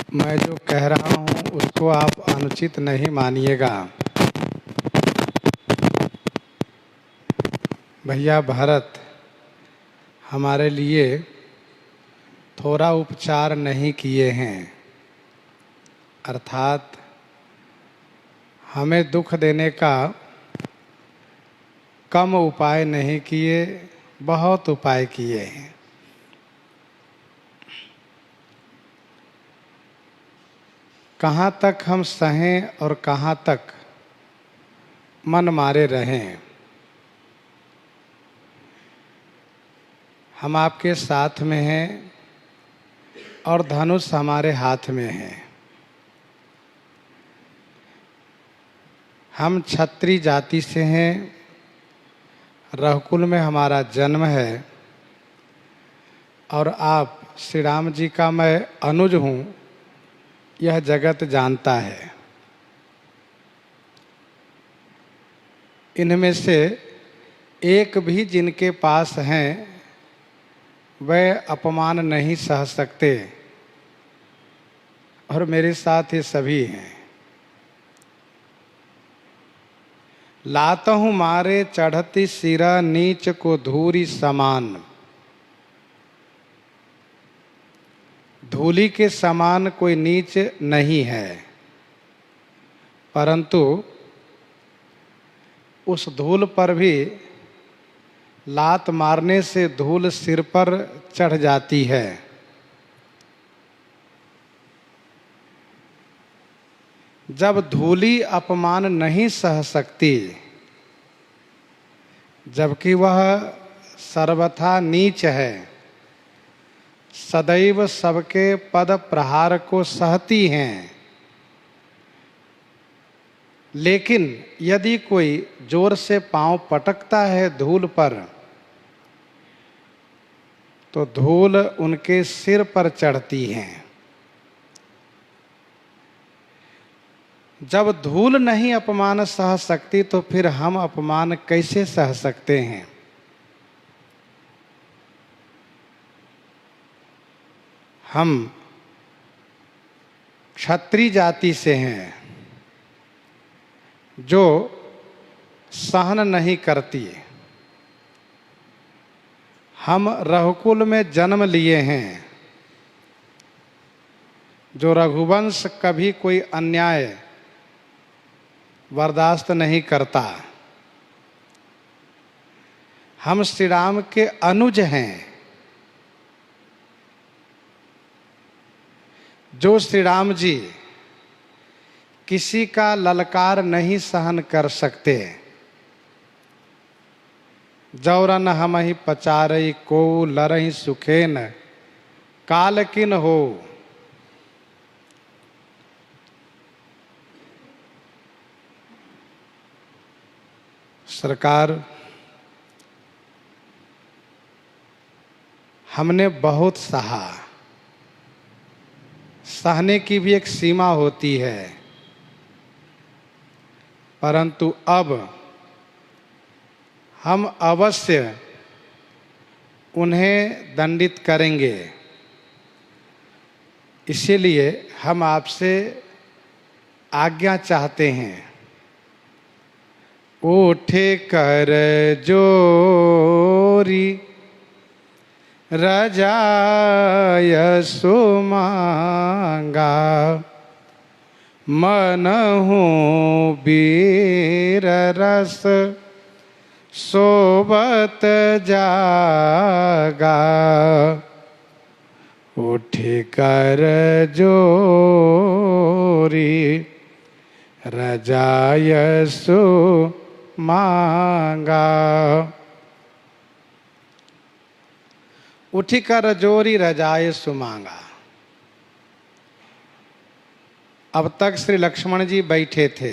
मैं जो कह रहा हूँ उसको आप अनुचित नहीं मानिएगा। भैया भरत हमारे लिए थोड़ा उपचार नहीं किए हैं, अर्थात हमें दुख देने का कम उपाय नहीं किए, बहुत उपाय किए हैं। कहाँ तक हम सहें और कहाँ तक मन मारे रहें। हम आपके साथ में हैं और धनुष हमारे हाथ में है। हम क्षत्रिय जाति से हैं, रघुकुल में हमारा जन्म है और आप श्री राम जी का मैं अनुज हूँ, यह जगत जानता है। इनमें से एक भी जिनके पास हैं वह अपमान नहीं सह सकते और मेरे साथ ये सभी हैं। लातहु मारे चढ़ती सिरा नीच को धूरी समान। धूली के समान कोई नीच नहीं है, परंतु उस धूल पर भी लात मारने से धूल सिर पर चढ़ जाती है। जब धूली अपमान नहीं सह सकती, जबकि वह सर्वथा नीच है, सदैव सबके पद प्रहार को सहती हैं, लेकिन यदि कोई जोर से पांव पटकता है धूल पर तो धूल उनके सिर पर चढ़ती है। जब धूल नहीं अपमान सह सकती तो फिर हम अपमान कैसे सह सकते हैं। हम क्षत्रिय जाति से हैं जो सहन नहीं करती। हम रघुकुल में जन्म लिए हैं जो रघुवंश कभी कोई अन्याय बर्दाश्त नहीं करता। हम श्री राम के अनुज हैं जो श्री राम जी किसी का ललकार नहीं सहन कर सकते। जौरन हम ही पचारई को लरही सुखेन कालकिन हो। सरकार, हमने बहुत सहा। सहने की भी एक सीमा होती है, परंतु अब हम अवश्य उन्हें दंडित करेंगे। इसीलिए हम आपसे आज्ञा चाहते हैं। उठे कर जोरी रजाय सुमांगा। मनहु वीर रस सोबत जागा। उठ कर जोरी रजाय सुमांगा। उठ कर जोरी रजाय सुमांगा। अब तक श्री लक्ष्मण जी बैठे थे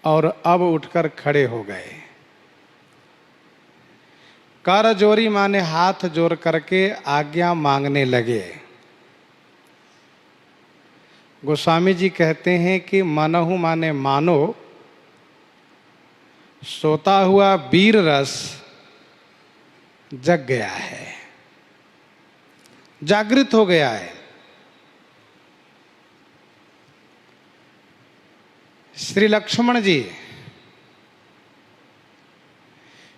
और अब उठकर खड़े हो गए। कर जोरी माने हाथ जोड़ करके आज्ञा मांगने लगे। गोस्वामी जी कहते हैं कि मनहु माने मानो, सोता हुआ वीर रस जग गया है। जागृत हो गया है। श्री लक्ष्मण जी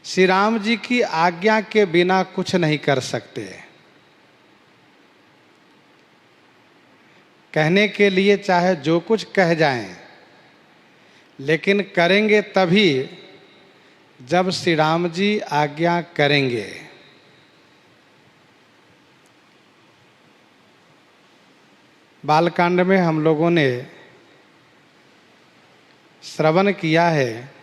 श्री राम जी की आज्ञा के बिना कुछ नहीं कर सकते। कहने के लिए चाहे जो कुछ कह जाएं, लेकिन करेंगे तभी जब श्री राम जी आज्ञा करेंगे। बालकांड में हम लोगों ने श्रवण किया है,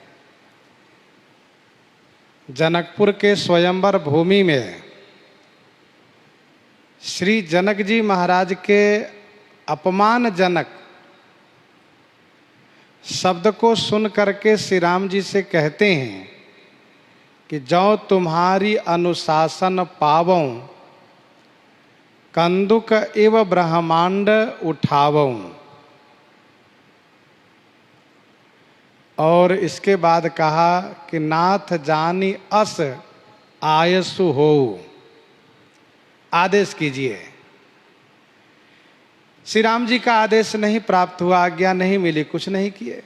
जनकपुर के स्वयंवर भूमि में श्री जनक जी महाराज के अपमानजनक शब्द को सुन करके श्री राम जी से कहते हैं कि जो तुम्हारी अनुशासन पावों, कंदुक एव ब्रह्मांड उठावों। और इसके बाद कहा कि नाथ जानी अस आयसु हो, आदेश कीजिए। श्री राम जी का आदेश नहीं प्राप्त हुआ, आज्ञा नहीं मिली, कुछ नहीं किए।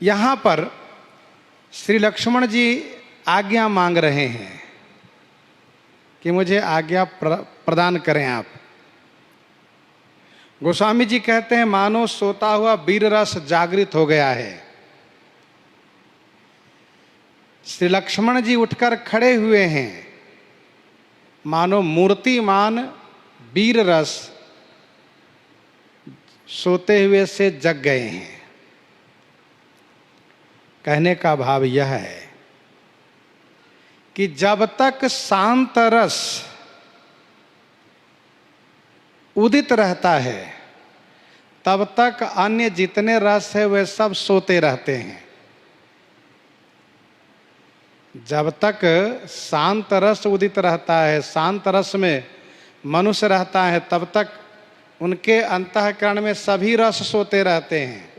यहां पर श्री लक्ष्मण जी आज्ञा मांग रहे हैं कि मुझे आज्ञा प्रदान करें आप। गोस्वामी जी कहते हैं मानो सोता हुआ वीर रस जागृत हो गया है। श्री लक्ष्मण जी उठकर खड़े हुए हैं, मानो मूर्तिमान वीर रस सोते हुए से जग गए हैं। कहने का भाव यह है कि जब तक शांत रस उदित रहता है तब तक अन्य जितने रस है वे सब सोते रहते हैं। जब तक शांत रस उदित रहता है, शांत रस में मनुष्य रहता है, तब तक उनके अंतःकरण में सभी रस सोते रहते हैं।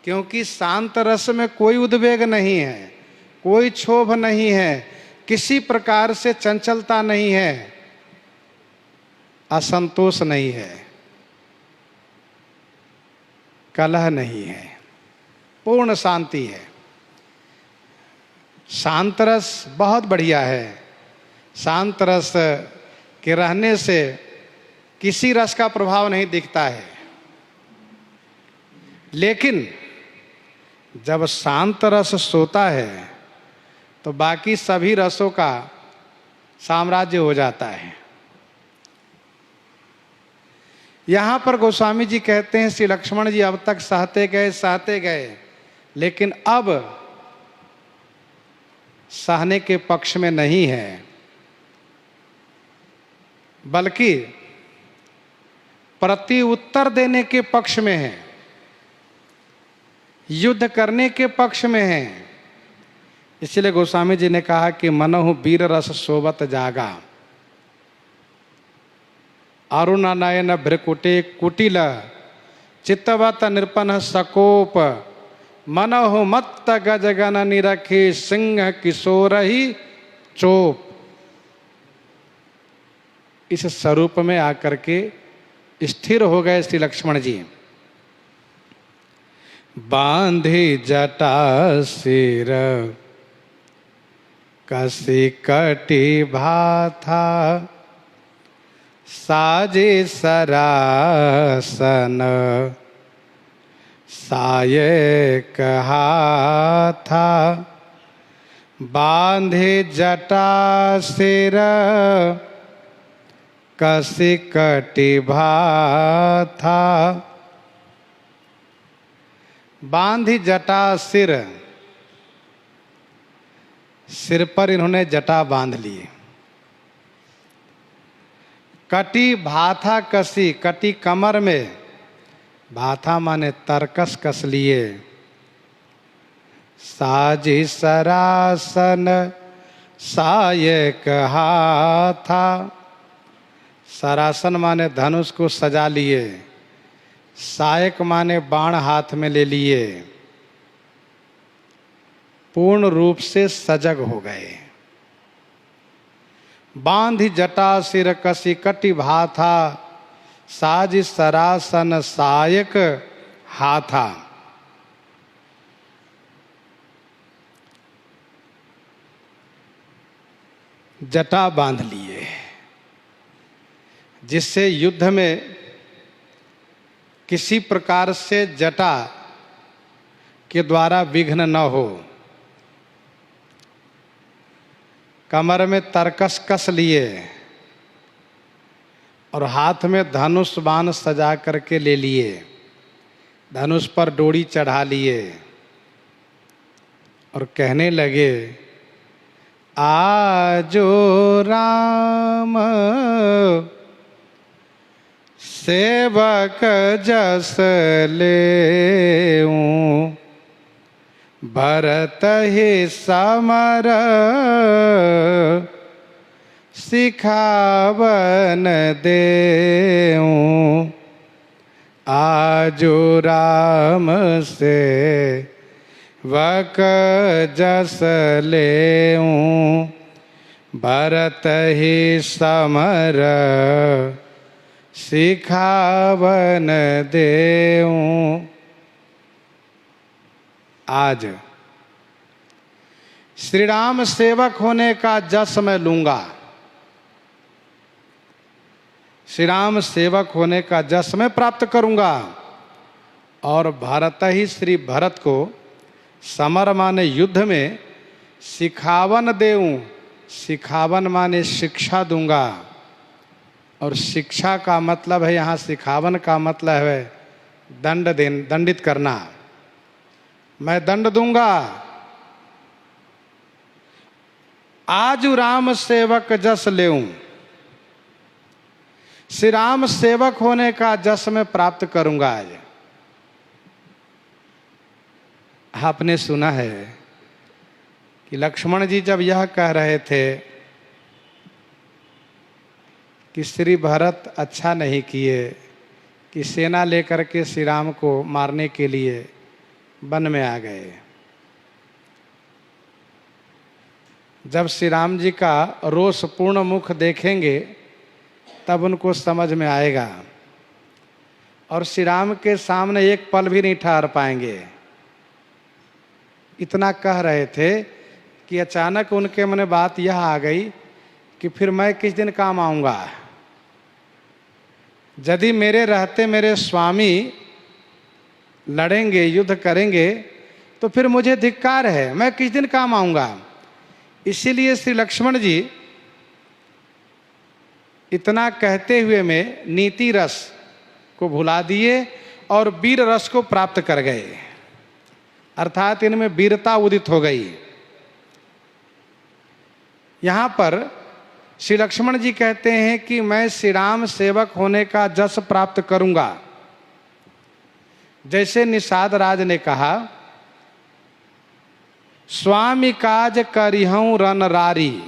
क्योंकि शांत रस में कोई उद्वेग नहीं है, कोई क्षोभ नहीं है, किसी प्रकार से चंचलता नहीं है, असंतोष नहीं है, कलह नहीं है, पूर्ण शांति है। शांत रस बहुत बढ़िया है। शांत रस के रहने से किसी रस का प्रभाव नहीं दिखता है। लेकिन जब शांत रस सोता है तो बाकी सभी रसों का साम्राज्य हो जाता है। यहां पर गोस्वामी जी कहते हैं श्री लक्ष्मण जी अब तक सहते गए, लेकिन अब सहने के पक्ष में नहीं है, बल्कि प्रति उत्तर देने के पक्ष में है, युद्ध करने के पक्ष में है। इसलिए गोस्वामी जी ने कहा कि मनहु वीर रस सोबत जागा, अरुण नयन भ्रकुटे कुटिल, चित्तवत नृपन सकोप, मनहु मत्त गजगन निरखे, सिंह किशोर ही चोप। इस स्वरूप में आकर के स्थिर हो गए श्री लक्ष्मण जी। बांधे जटा सिर कसी कटी भाथा, साजे सरासन साये कहा था। बांधे जटा सिर कसी कटी भाथा, बांधी जटा सिर, सिर पर इन्होंने जटा बांध लिए। कटी भाथा कसी, कटी कमर में, भाथा माने तरकस कस लिए। साजी सरासन सायक हाथा, सरासन माने धनुष को सजा लिए, सायक माने बाण हाथ में ले लिए। पूर्ण रूप से सजग हो गए। बांधि जटा सिर कसी कटि भाथा, साज सरासन सायक हाथा। जटा बांध लिए जिससे युद्ध में किसी प्रकार से जटा के द्वारा विघ्न न हो। कमर में तरकस कस लिए और हाथ में धनुष बाण सजा करके ले लिए, धनुष पर डोरी चढ़ा लिए और कहने लगे, आजो राम सेवक जस लेऊं, भरत ही समर सिखावन देऊं। आजो राम से वक जस लेऊं, भरत ही समर सिखावन देऊं। आज श्री राम सेवक होने का जस मैं लूंगा, श्री राम सेवक होने का जस मैं प्राप्त करूंगा और भरत ही श्री भरत को समर माने युद्ध में सिखावन देऊं, सिखावन माने शिक्षा दूंगा और शिक्षा का मतलब है यहाँ सिखावन का मतलब है दंडित करना। मैं दंड दूंगा। आज राम सेवक जस लेऊं, श्री राम सेवक होने का जस मैं प्राप्त करूंगा। आज आपने सुना है कि लक्ष्मण जी जब यह कह रहे थे कि श्री भरत अच्छा नहीं किए कि सेना लेकर के श्री राम को मारने के लिए वन में आ गए, जब श्री राम जी का रोषपूर्ण मुख देखेंगे तब उनको समझ में आएगा और श्री राम के सामने एक पल भी नहीं ठहर पाएंगे। इतना कह रहे थे कि अचानक उनके मन में बात यह आ गई कि फिर मैं किस दिन काम आऊंगा। यदि मेरे रहते मेरे स्वामी लड़ेंगे, युद्ध करेंगे तो फिर मुझे धिक्कार है, मैं किस दिन काम आऊंगा। इसीलिए श्री लक्ष्मण जी इतना कहते हुए में नीति रस को भुला दिए और वीर रस को प्राप्त कर गए, अर्थात इनमें वीरता उदित हो गई। यहां पर श्री लक्ष्मण जी कहते हैं कि मैं श्री राम सेवक होने का जस प्राप्त करूंगा। जैसे निषाद राज ने कहा, स्वामी काज करिहूं रन रारी,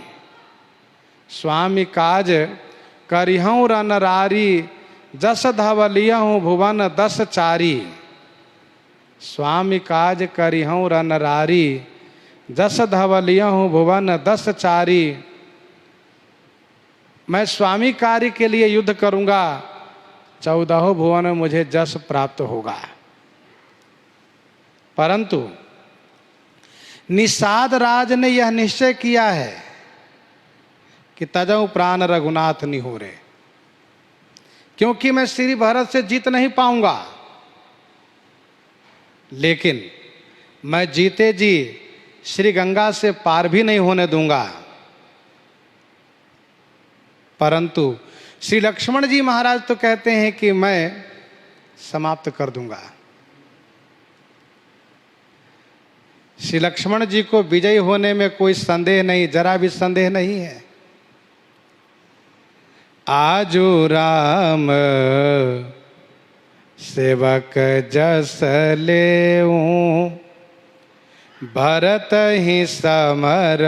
स्वामी काज करिहूं रन रारी, जस धवलियहूं भुवन दस चारी। स्वामी काज करिहूं रन रारी, जस धवलियहूं भुवन दस चारी। मैं स्वामी कार्य के लिए युद्ध करूंगा, 14 भुवन में मुझे जस प्राप्त होगा। परंतु निषाद राज ने यह निश्चय किया है कि तजऊ प्राण रघुनाथ निहोरे, क्योंकि मैं श्री भरत से जीत नहीं पाऊंगा, लेकिन मैं जीते जी श्री गंगा से पार भी नहीं होने दूंगा। परंतु श्री लक्ष्मण जी महाराज तो कहते हैं कि मैं समाप्त कर दूंगा। श्री लक्ष्मण जी को विजयी होने में कोई संदेह नहीं, जरा भी संदेह नहीं है। आजो राम सेवक जस लेऊं, भरत ही समर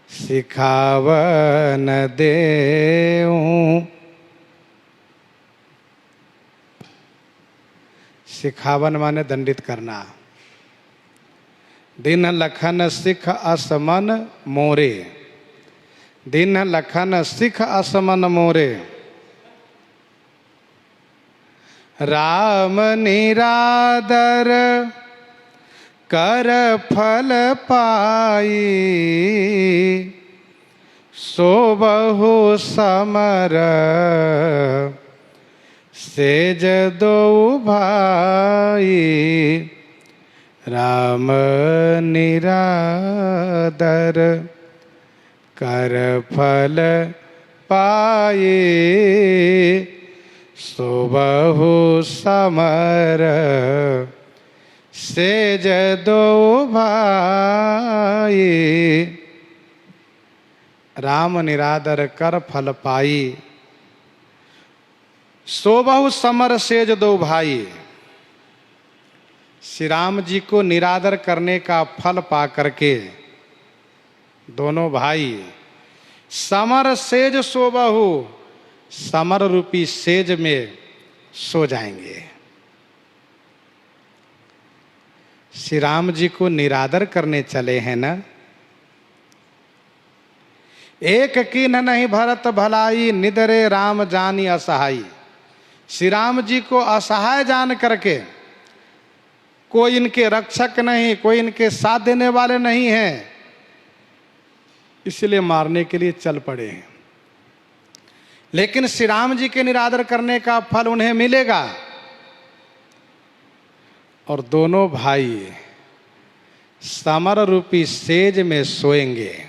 सिखावन देऊं। सिखावन माने दंडित करना। दिन लखन सिख असमन मोरे, दीन लखन सिख असमन मोरे। राम निरादर कर फल पाई, सो बहु समर सेज दो भाई। राम निरादर कर फल पाए, सो बहु समर सेज दो भाई। राम निरादर कर फल पाई, सो बहु समर सेज दो भाई। श्री राम जी को निरादर करने का फल पा करके दोनों भाई समर सेज सो बहु, समर रूपी सेज में सो जाएंगे। श्री राम जी को निरादर करने चले हैं ना। एक कीन्ह नहीं भरत भलाई, निदरे राम जानी असहाई। श्री राम जी को असहाय जान करके, कोई इनके रक्षक नहीं, कोई इनके साथ देने वाले नहीं हैं, इसलिए मारने के लिए चल पड़े हैं। लेकिन श्री राम जी के निरादर करने का फल उन्हें मिलेगा। और दोनों भाई समर रूपी सेज में सोएंगे,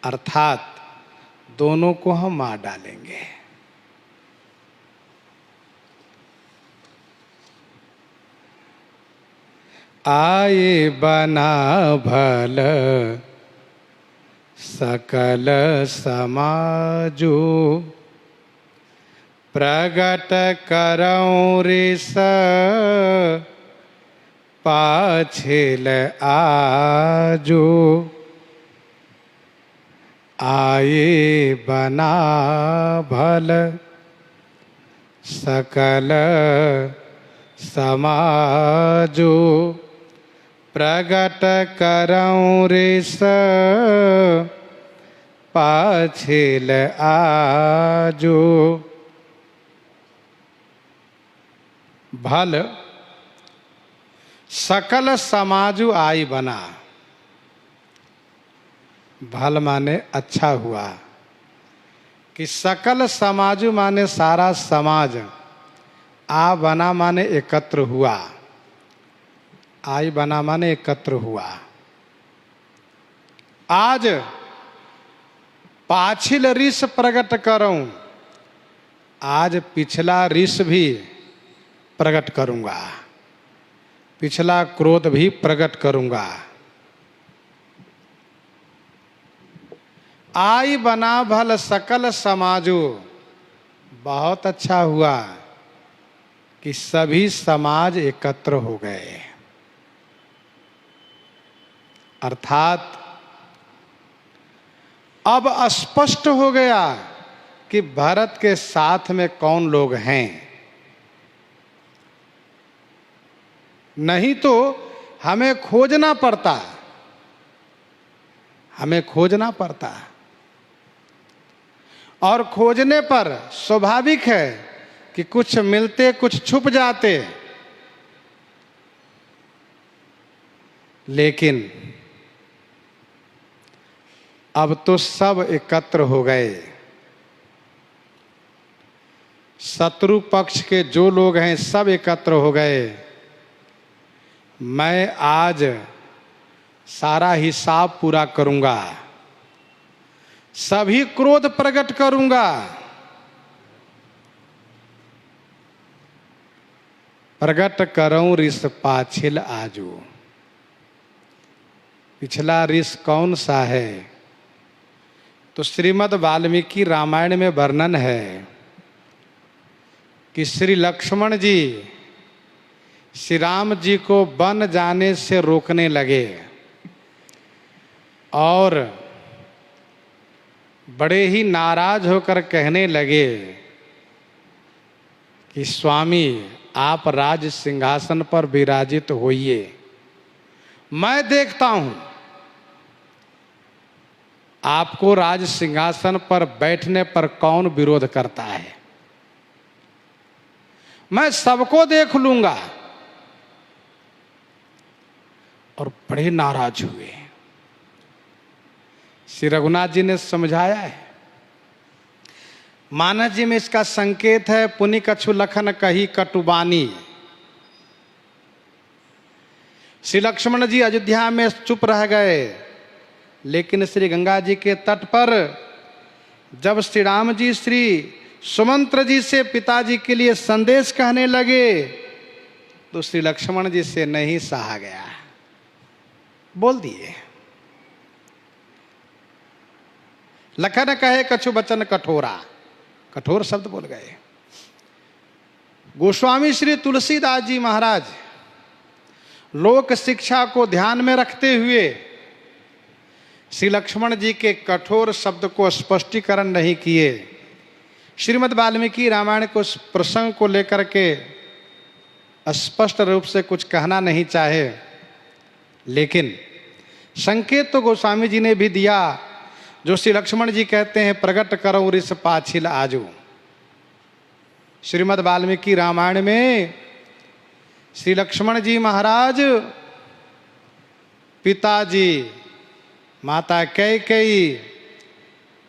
अर्थात दोनों को हम मार डालेंगे। आए बना भल सकल समाजो, प्रगट करऊं रिस पाछिल आजो। आए बना भल सकल समाजो, प्रगट करऊं रिस पाछिल आजो। भल सकल समाजु आई बना। भल माने अच्छा हुआ कि सकल समाजु माने सारा समाज, आ बना माने एकत्र हुआ, आई बना माने एकत्र हुआ। आज पाछिल रिस प्रगट करऊं, आज पिछला रिस भी प्रकट करूंगा, पिछला क्रोध भी प्रकट करूंगा। आई बना भल सकल समाजो। बहुत अच्छा हुआ कि सभी समाज एकत्र हो गए, अर्थात अब स्पष्ट हो गया कि भरत के साथ में कौन लोग हैं। नहीं तो हमें खोजना पड़ता, हमें खोजना पड़ता, और खोजने पर स्वाभाविक है कि कुछ मिलते कुछ छुप जाते। लेकिन अब तो सब एकत्र हो गए। शत्रु पक्ष के जो लोग हैं सब एकत्र हो गए। मैं आज सारा हिसाब पूरा करूंगा, सभी क्रोध प्रकट करूंगा। प्रगट करऊं रिस पाछिल आजू। पिछला रिस कौन सा है? तो श्रीमद् वाल्मीकि रामायण में वर्णन है कि श्री लक्ष्मण जी श्री राम जी को वन जाने से रोकने लगे और बड़े ही नाराज होकर कहने लगे कि स्वामी आप राज सिंहासन पर विराजित होइए, मैं देखता हूं। आपको राज सिंहासन पर बैठने पर कौन विरोध करता है? मैं सबको देख लूंगा। और बड़े नाराज हुए। श्री रघुनाथ जी ने समझाया है, मानस जी में इसका संकेत है, पुनि कछु लखन कही कटुबानी। श्री लक्ष्मण जी अयोध्या में चुप रह गए, लेकिन श्री गंगा जी के तट पर जब श्री राम जी श्री सुमंत्र जी से पिताजी के लिए संदेश कहने लगे, तो श्री लक्ष्मण जी से नहीं सहा गया, बोल दिए। लखन कहे कछु बचन कठोरा, कठोर शब्द बोल गए। गोस्वामी श्री तुलसीदास जी महाराज लोक शिक्षा को ध्यान में रखते हुए श्री लक्ष्मण जी के कठोर शब्द को स्पष्टीकरण नहीं किए। श्रीमद् वाल्मीकि रामायण को प्रसंग को लेकर के स्पष्ट रूप से कुछ कहना नहीं चाहे, लेकिन संकेत तो गोस्वामी जी ने भी दिया, जो श्री लक्ष्मण जी कहते हैं, प्रगट करो ऋष पाछिल आजू। श्रीमद् वाल्मीकि रामायण में श्री लक्ष्मण जी महाराज पिताजी, माता कैकेयी,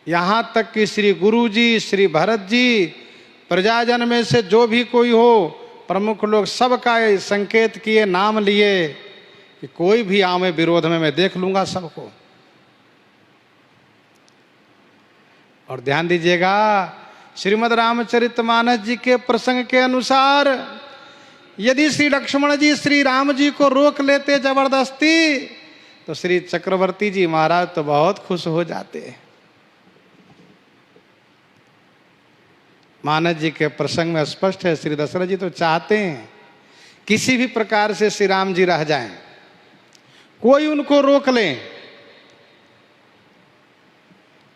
यहाँ तक कि श्री गुरु जी, श्री भरत जी, प्रजाजन में से जो भी कोई हो, प्रमुख लोग, सबका संकेत किए, नाम लिए कि कोई भी आवे विरोध में मैं देख लूंगा सबको। और ध्यान दीजिएगा, श्रीमद् रामचरितमानस जी के प्रसंग के अनुसार यदि श्री लक्ष्मण जी श्री राम जी को रोक लेते जबरदस्ती, तो श्री चक्रवर्ती जी महाराज तो बहुत खुश हो जाते। मानस जी के प्रसंग में स्पष्ट है, श्री दशरथ जी तो चाहते हैं किसी भी प्रकार से श्री राम जी रह जाएं, कोई उनको रोक ले।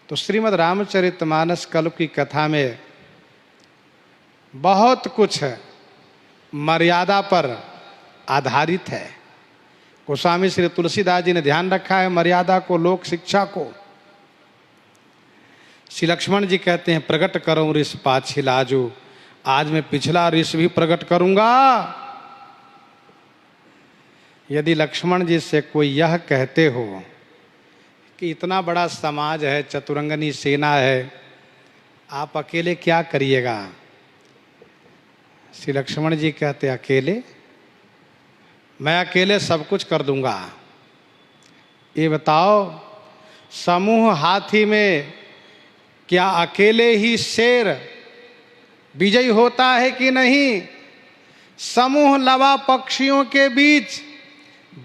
तो श्रीमद् रामचरितमानस कल्प की कथा में बहुत कुछ मर्यादा पर आधारित है। गोस्वामी श्री तुलसीदास जी ने ध्यान रखा है मर्यादा को, लोक शिक्षा को। श्री लक्ष्मण जी कहते हैं, प्रकट करूं ऋष पाछिल आजू, आज मैं पिछला ऋष भी प्रकट करूंगा। यदि लक्ष्मण जी से कोई यह कहते हो कि इतना बड़ा समाज है, चतुरंगनी सेना है, आप अकेले क्या करिएगा? श्री लक्ष्मण जी कहते, अकेले? मैं अकेले सब कुछ कर दूंगा। ये बताओ, समूह हाथी में क्या अकेले ही शेर विजयी होता है कि नहीं? समूह लवा पक्षियों के बीच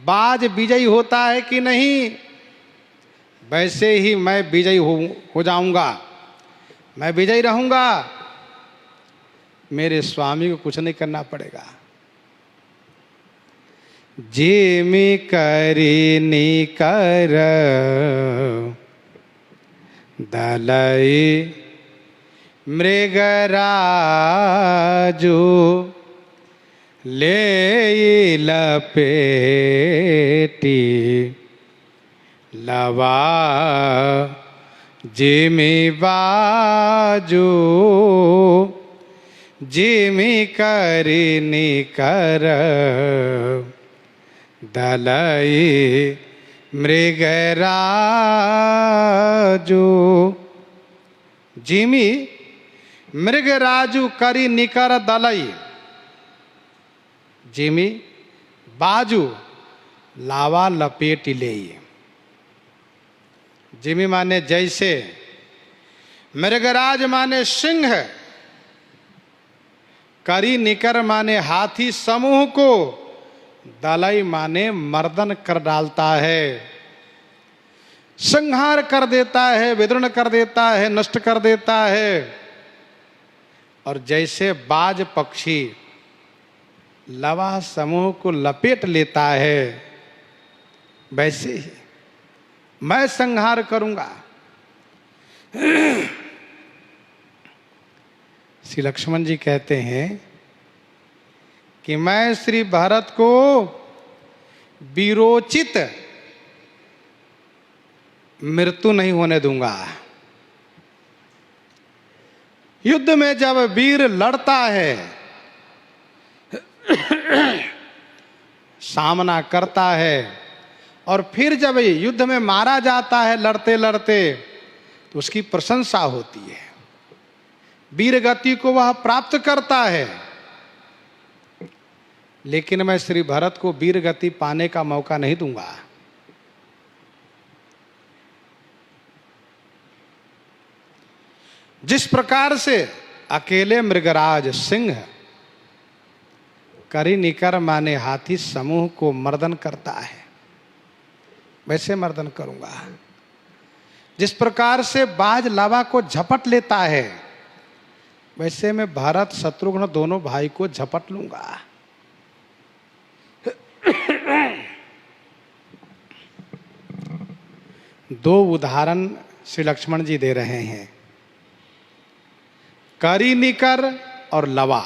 बाज विजयी होता है कि नहीं? वैसे ही मैं विजयी हो जाऊंगा, मैं विजयी रहूंगा। मेरे स्वामी को कुछ नहीं करना पड़ेगा। जिमि करी निकर दलई मृगराजू, ले लपेटी लवा जिमि बाजू, जिमि करी निकर दलई मृगराजू। जिमि मृगराजू करी निकर दलई, जिमि बाजू लावा लपेट ले। जिमि माने जैसे, मृगराज माने सिंह, करी निकर माने हाथी समूह को, दलई माने मर्दन कर डालता है, संहार कर देता है, विदीर्ण कर देता है, नष्ट कर देता है। और जैसे बाज पक्षी लवा समूह को लपेट लेता है, वैसे ही मैं संहार करूंगा। श्री लक्ष्मण जी कहते हैं कि मैं श्री भरत को वीरोचित मृत्यु नहीं होने दूंगा। युद्ध में जब वीर लड़ता है, सामना करता है, और फिर जब युद्ध में मारा जाता है लड़ते लड़ते, तो उसकी प्रशंसा होती है, वीर गति को वह प्राप्त करता है। लेकिन मैं श्री भरत को वीर गति पाने का मौका नहीं दूंगा। जिस प्रकार से अकेले मृगराज सिंह करी निकर माने हाथी समूह को मर्दन करता है, वैसे मर्दन करूंगा। जिस प्रकार से बाज लावा को झपट लेता है, वैसे मैं भरत शत्रुघ्न दोनों भाई को झपट लूंगा। दो उदाहरण श्री लक्ष्मण जी दे रहे हैं, करी निकर और लवा।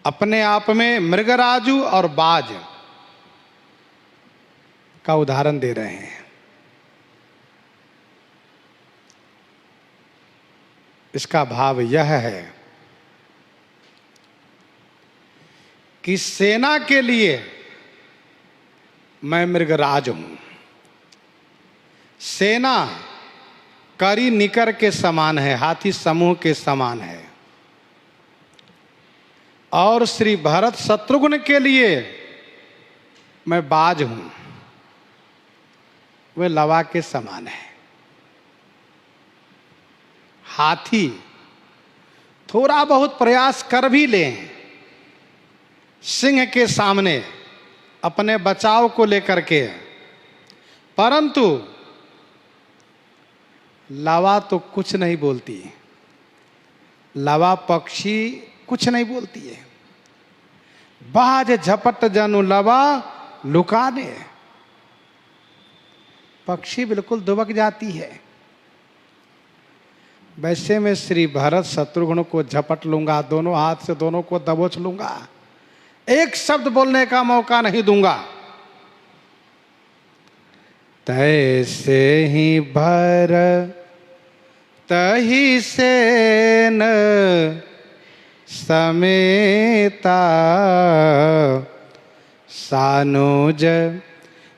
अपने आप में मृगराजू और बाज का उदाहरण दे रहे हैं। इसका भाव यह है कि सेना के लिए मैं मृगराज हूं। सेना करी निकर के समान है, हाथी समूह के समान है, और श्री भरत शत्रुघ्न के लिए मैं बाज हूं, वे लवा के समान है। हाथी थोड़ा बहुत प्रयास कर भी लें सिंह के सामने अपने बचाव को लेकर के, परंतु लावा तो कुछ नहीं बोलती। लावा पक्षी कुछ नहीं बोलती है। बाज झपट जनु लवा लुकाने, पक्षी बिल्कुल दुबक जाती है। वैसे में श्री भरत शत्रुघ्न को झपट लूंगा, दोनों हाथ से दोनों को दबोच लूंगा, एक शब्द बोलने का मौका नहीं दूंगा। तैसे ही भरत तही सेन समेता, सानुज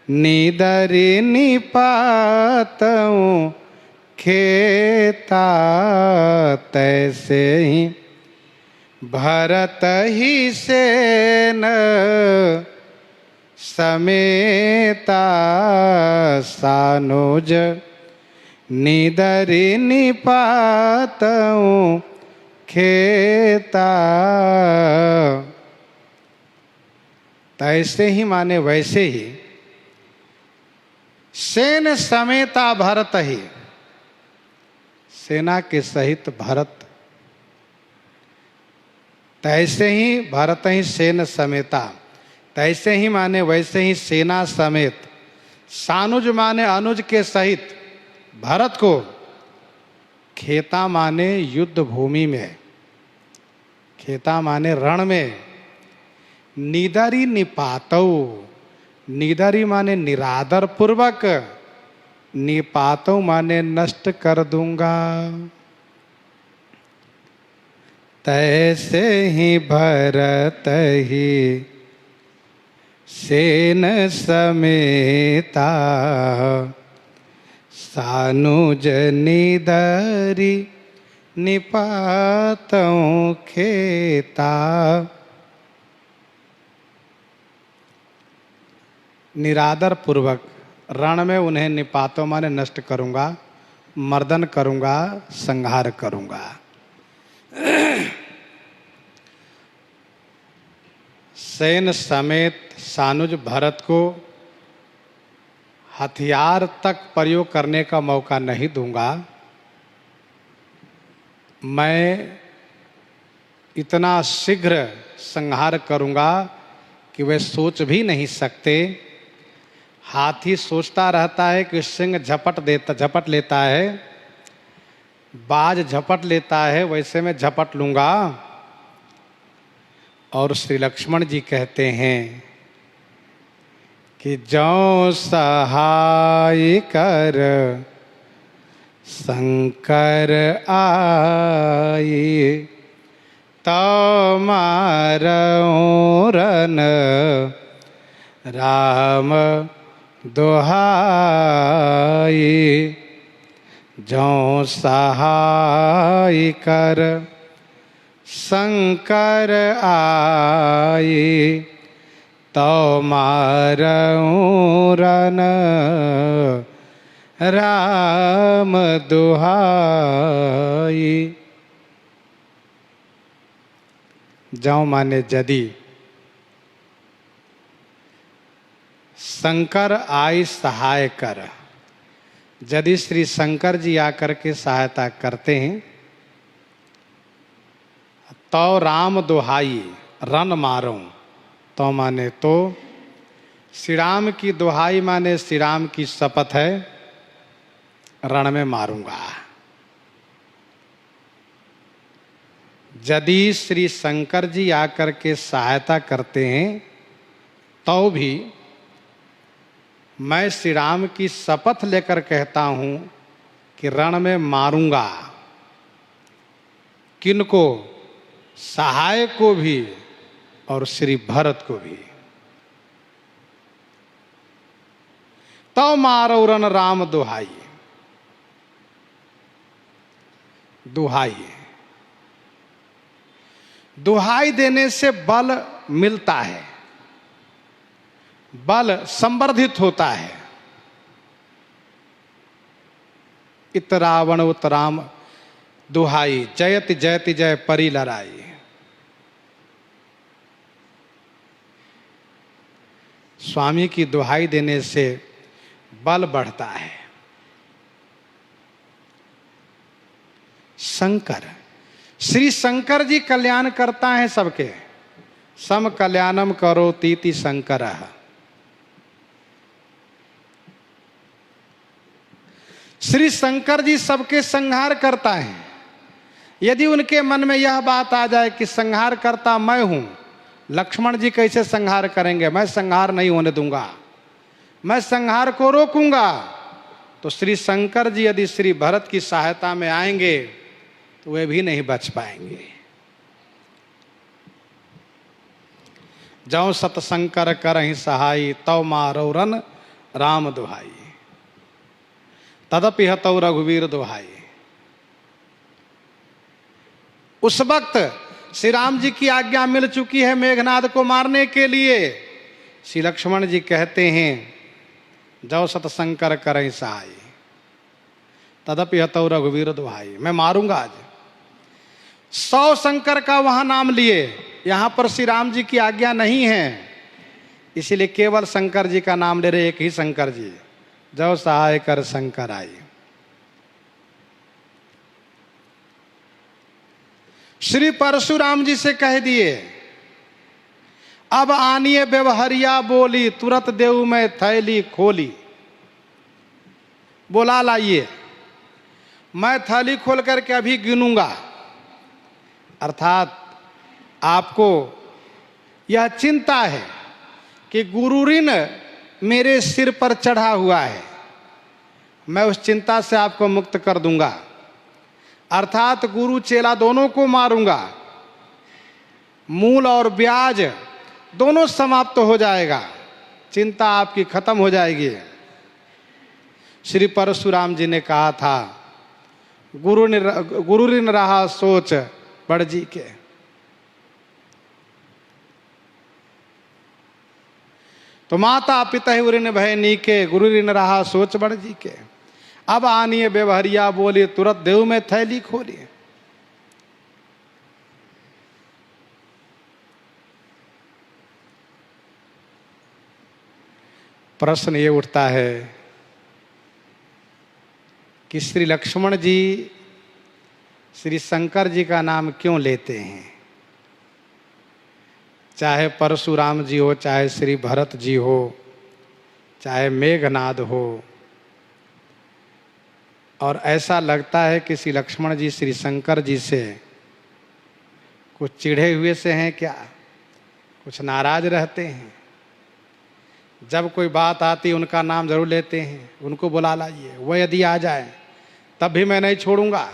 निदरि निपातऊं खेता। तैसे ही भरत ही सेन समेता, सानुज निदरि निपातऊं खेता। तैसे ही माने वैसे ही, सेन समेता भरत ही, सेना के सहित भरत। तैसे ही भरत ही सेन समेता, तैसे ही माने वैसे ही सेना समेत, सानुज माने अनुज के सहित भरत को, खेता माने युद्ध भूमि में, खेता माने रण में, निदरि निपातौ, निदरि माने निरादर पूर्वक, निपातौ माने नष्ट कर दूंगा। तैसे ही भरत ही सेन समेता, सानुज निदरि निपातऊं खेता। निरादर पूर्वक रण में उन्हें निपातों माने नष्ट करूंगा, मर्दन करूंगा, संहार करूंगा। सेन समेत सानुज भरत को हथियार तक प्रयोग करने का मौका नहीं दूंगा। मैं इतना शीघ्र संहार करूंगा कि वे सोच भी नहीं सकते। हाथी सोचता रहता है कि सिंह झपट लेता है, बाज झपट लेता है, वैसे मैं झपट लूंगा। और श्री लक्ष्मण जी कहते हैं कि जौ सहाय कर शंकर आए, तौ मारऊं रन राम दुहाई। जौ सहाय कर शंकर आए, तौ मारऊं रन राम दुहाई। जौ माने यदि, शंकर आय सहाय कर, यदि श्री शंकर जी आकर के सहायता करते हैं, तो राम दुहाई रन मारो, तो माने तो श्री राम की दुहाई माने श्री राम की शपथ है, रण में मारूंगा। यदि श्री शंकर जी आकर के सहायता करते हैं तो भी मैं श्री राम की शपथ लेकर कहता हूं कि रण में मारूंगा। किनको? सहाय को भी और श्री भरत को भी। तो मारो रण राम दुहाई। दुहाई, दुहाई देने से बल मिलता है, बल संवर्धित होता है। इत रावण उत राम दुहाई, जयति जयति जय परी लड़ाई। स्वामी की दुहाई देने से बल बढ़ता है। शंकर, श्री शंकर जी कल्याण करता है सबके। सम कल्याणम करोतीति शंकरः। श्री शंकर जी सबके संहार करता है। यदि उनके मन में यह बात आ जाए कि संहार करता मैं हूं, लक्ष्मण जी कैसे संहार करेंगे, मैं संहार नहीं होने दूंगा, मैं संहार को रोकूंगा, तो श्री शंकर जी यदि श्री भरत की सहायता में आएंगे तो वे भी नहीं बच पाएंगे। जौ सतशंकर करहि सहाई, तौ मारो रन राम दुहाई। तदपि हतौ रघुवीर दुहाई। उस वक्त श्री राम जी की आज्ञा मिल चुकी है मेघनाद को मारने के लिए। श्री लक्ष्मण जी कहते हैं जौ सतशंकर करहि सहाई, तदपि हतौ रघुवीर दुहाई। मैं मारूंगा आज। 100 शंकर का वहां नाम लिए, यहां पर श्री राम जी की आज्ञा नहीं है, इसीलिए केवल शंकर जी का नाम ले रहे, एक ही शंकर जी। जौ सहाय कर शंकर आई। श्री परशुराम जी से कह दिए, अब आनिए व्यवहरिया बोली, तुरंत देव में थैली खोली। बोला लाइए, मैं थैली खोल करके अभी गिनूंगा। अर्थात आपको यह चिंता है कि गुरु ऋण मेरे सिर पर चढ़ा हुआ है, मैं उस चिंता से आपको मुक्त कर दूंगा। अर्थात गुरु चेला दोनों को मारूंगा, मूल और ब्याज दोनों समाप्त हो जाएगा, चिंता आपकी खत्म हो जाएगी। श्री परशुराम जी ने कहा था, गुरु ऋण रहा सोच बड़ जी के। तो माता पिता ऋण भय नीके, गुरु ऋण रहा सोच बड़ जी के। अब आनिए व्यवहरिया बोली, तुरंत देव में थैली खोली। प्रश्न ये उठता है कि श्री लक्ष्मण जी श्री शंकर जी का नाम क्यों लेते हैं? चाहे परशुराम जी हो, चाहे श्री भरत जी हो, चाहे मेघनाद हो, और ऐसा लगता है कि श्री लक्ष्मण जी श्री शंकर जी से कुछ चिढ़े हुए से हैं क्या, कुछ नाराज रहते हैं? जब कोई बात आती उनका नाम जरूर लेते हैं, उनको बुला लाइए, वो यदि आ जाए तब भी मैं नहीं छोड़ूंगा।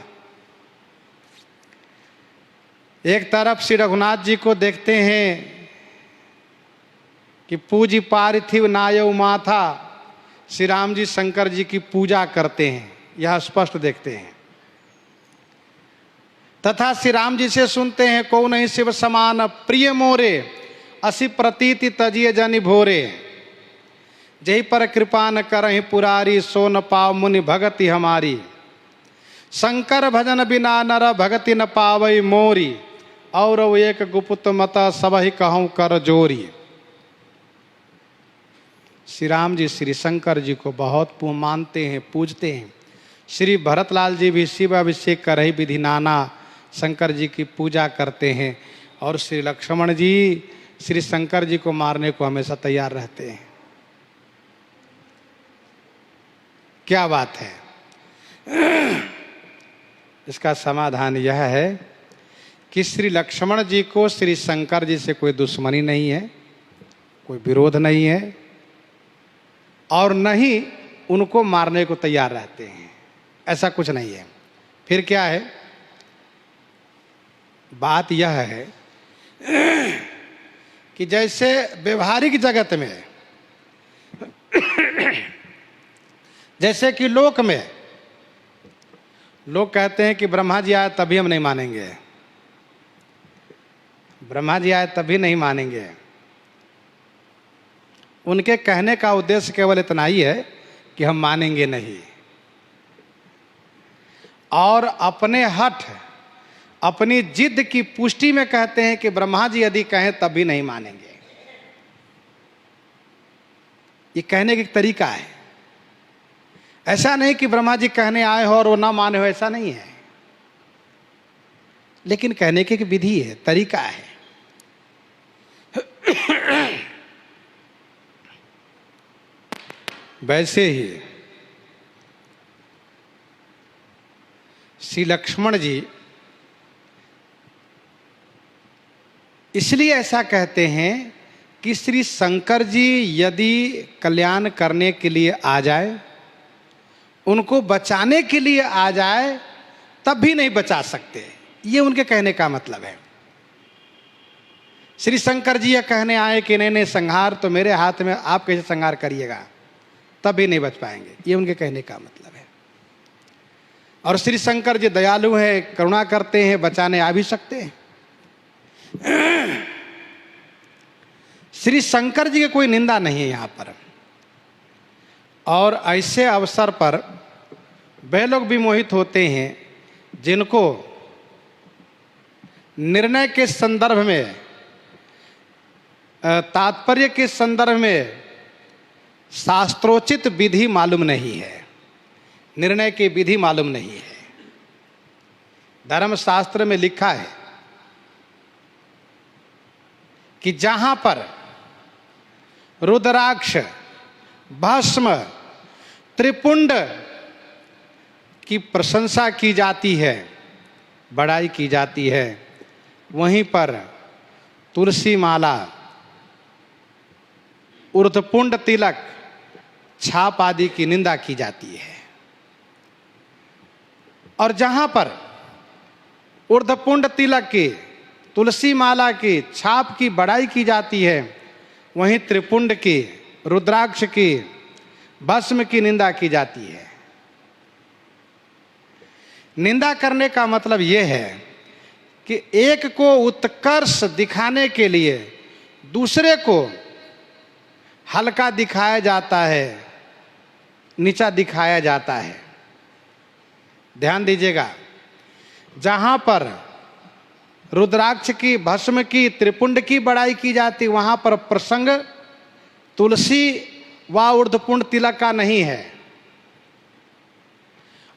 एक तरफ श्री रघुनाथ जी को देखते हैं कि पूजी पार्थिव नायव माथा, श्री राम जी शंकर जी की पूजा करते हैं, यह स्पष्ट देखते हैं। तथा श्री राम जी से सुनते हैं, को नहीं शिव समान प्रिय मोरे, असी प्रतीति तजिए जनि भोरे, जही पर कृपा न करहि पुरारी, सो न पाव मुनि भगति हमारी। शंकर भजन बिना नर भगति न पावई मोरी, और एक गुप्त मत सबहि कहूँ कर जोरी। श्री राम जी श्री शंकर जी को बहुत मानते हैं, पूजते हैं। श्री भरतलाल जी भी शिव अभिषेक कर ही विधि नाना शंकर जी की पूजा करते हैं, और श्री लक्ष्मण जी श्री शंकर जी को मारने को हमेशा तैयार रहते हैं। क्या बात है? इसका समाधान यह है कि श्री लक्ष्मण जी को श्री शंकर जी से कोई दुश्मनी नहीं है, कोई विरोध नहीं है, और न ही उनको मारने को तैयार रहते हैं, ऐसा कुछ नहीं है। फिर क्या है? बात यह है कि जैसे व्यवहारिक जगत में, जैसे कि लोक में लोग कहते हैं कि ब्रह्मा जी आए तभी हम नहीं मानेंगे, ब्रह्मा जी आए तभी नहीं मानेंगे। उनके कहने का उद्देश्य केवल इतना ही है कि हम मानेंगे नहीं, और अपने हठ, अपनी जिद की पुष्टि में कहते हैं कि ब्रह्मा जी यदि कहें तब भी नहीं मानेंगे। ये कहने का एक तरीका है। ऐसा नहीं कि ब्रह्मा जी कहने आए हो और वो ना माने हो, ऐसा नहीं है, लेकिन कहने की एक विधि है, तरीका है। वैसे ही श्री लक्ष्मण जी इसलिए ऐसा कहते हैं कि श्री शंकर जी यदि कल्याण करने के लिए आ जाए, उनको बचाने के लिए आ जाए, तब भी नहीं बचा सकते। ये उनके कहने का मतलब है। श्री शंकर जी ये कहने आए कि नहीं नहीं, संहार तो मेरे हाथ में, आप कैसे संहार करिएगा, तब भी नहीं बच पाएंगे। ये उनके कहने का मतलब है। और श्री शंकर जी दयालु हैं, करुणा करते हैं, बचाने आ भी सकते हैं। श्री शंकर जी की कोई निंदा नहीं है यहाँ पर। और ऐसे अवसर पर वे लोग भी मोहित होते हैं जिनको निर्णय के संदर्भ में, तात्पर्य के संदर्भ में शास्त्रोचित विधि मालूम नहीं है, निर्णय की विधि मालूम नहीं है। धर्मशास्त्र में लिखा है कि जहां पर रुद्राक्ष, भस्म, त्रिपुंड की प्रशंसा की जाती है, बड़ाई की जाती है, वहीं पर तुलसी माला, ऊर्ध्वपुंड तिलक, छाप आदि की निंदा की जाती है। और जहां पर ऊर्ध्वपुंड तिलक की, तुलसी माला की, छाप की बड़ाई की जाती है, वहीं त्रिपुंड की, रुद्राक्ष की, भस्म की निंदा की जाती है। निंदा करने का मतलब यह है कि एक को उत्कर्ष दिखाने के लिए दूसरे को हल्का दिखाया जाता है, नीचा दिखाया जाता है। ध्यान दीजिएगा, जहां पर रुद्राक्ष की, भस्म की, त्रिपुंड की बड़ाई की जाती, वहां पर प्रसंग तुलसी व ऊर्ध्वपुंड तिलक का नहीं है।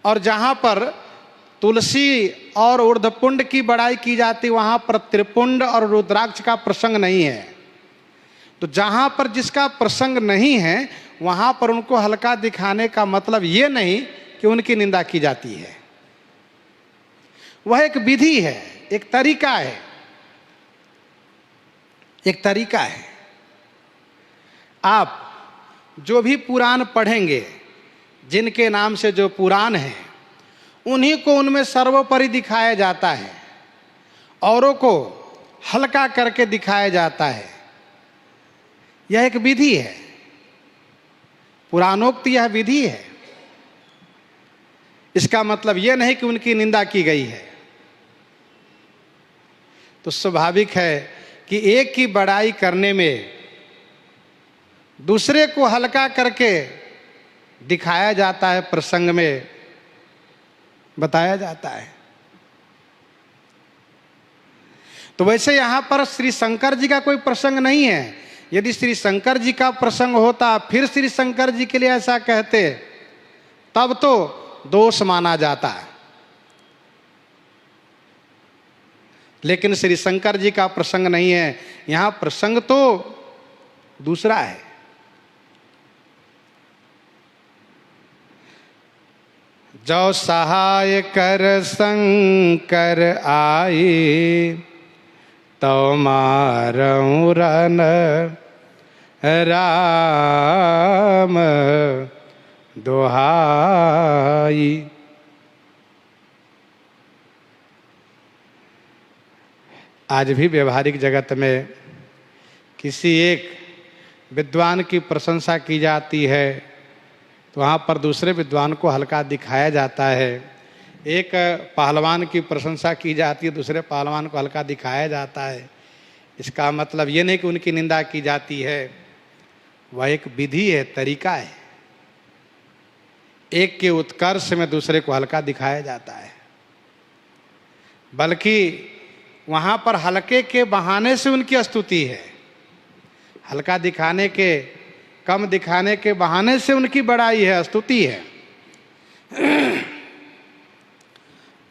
और जहां पर तुलसी और ऊर्ध्वपुंड की बड़ाई की जाती, वहां पर त्रिपुंड और रुद्राक्ष का प्रसंग नहीं है। तो जहां पर जिसका प्रसंग नहीं है, वहां पर उनको हल्का दिखाने का मतलब ये नहीं कि उनकी निंदा की जाती है। वह एक विधि है, एक तरीका है, एक तरीका है। आप जो भी पुराण पढ़ेंगे, जिनके नाम से जो पुराण है, उन्हीं को उनमें सर्वोपरि दिखाया जाता है, औरों को हल्का करके दिखाया जाता है। यह एक विधि है, पुराणोक्त यह विधि है। इसका मतलब यह नहीं कि उनकी निंदा की गई है। तो स्वाभाविक है कि एक की बड़ाई करने में दूसरे को हल्का करके दिखाया जाता है, प्रसंग में बताया जाता है। तो वैसे यहां पर श्री शंकर जी का कोई प्रसंग नहीं है। यदि श्री शंकर जी का प्रसंग होता, फिर श्री शंकर जी के लिए ऐसा कहते, तब तो दोष माना जाता है। लेकिन श्री शंकर जी का प्रसंग नहीं है, यहां प्रसंग तो दूसरा है। जो सहाय कर शंकर आई, तो मारऊं रन राम दोहाई। आज भी व्यवहारिक जगत में किसी एक विद्वान की प्रशंसा की जाती है तो वहाँ पर दूसरे विद्वान को हल्का दिखाया जाता है। एक पहलवान की प्रशंसा की जाती है, दूसरे पहलवान को हल्का दिखाया जाता है। इसका मतलब ये नहीं कि उनकी निंदा की जाती है, वह एक विधि है, तरीका है। एक के उत्कर्ष में दूसरे को हल्का दिखाया जाता है, बल्कि वहाँ पर हल्के के बहाने से उनकी स्तुति है। हल्का दिखाने के, कम दिखाने के बहाने से उनकी बड़ाई है, स्तुति है।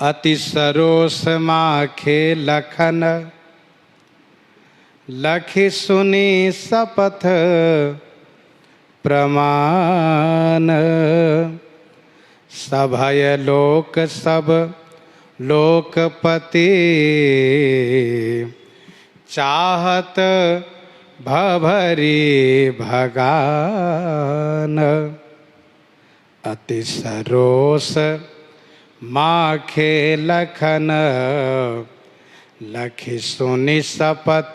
अति सरोस माखे लखन, लखि सुनी सपथ प्रमाण। सभय लोक सब लोकपति, चाहत भभरी भगान। अति सरोस माखे लखन, लखि सुनि सपथ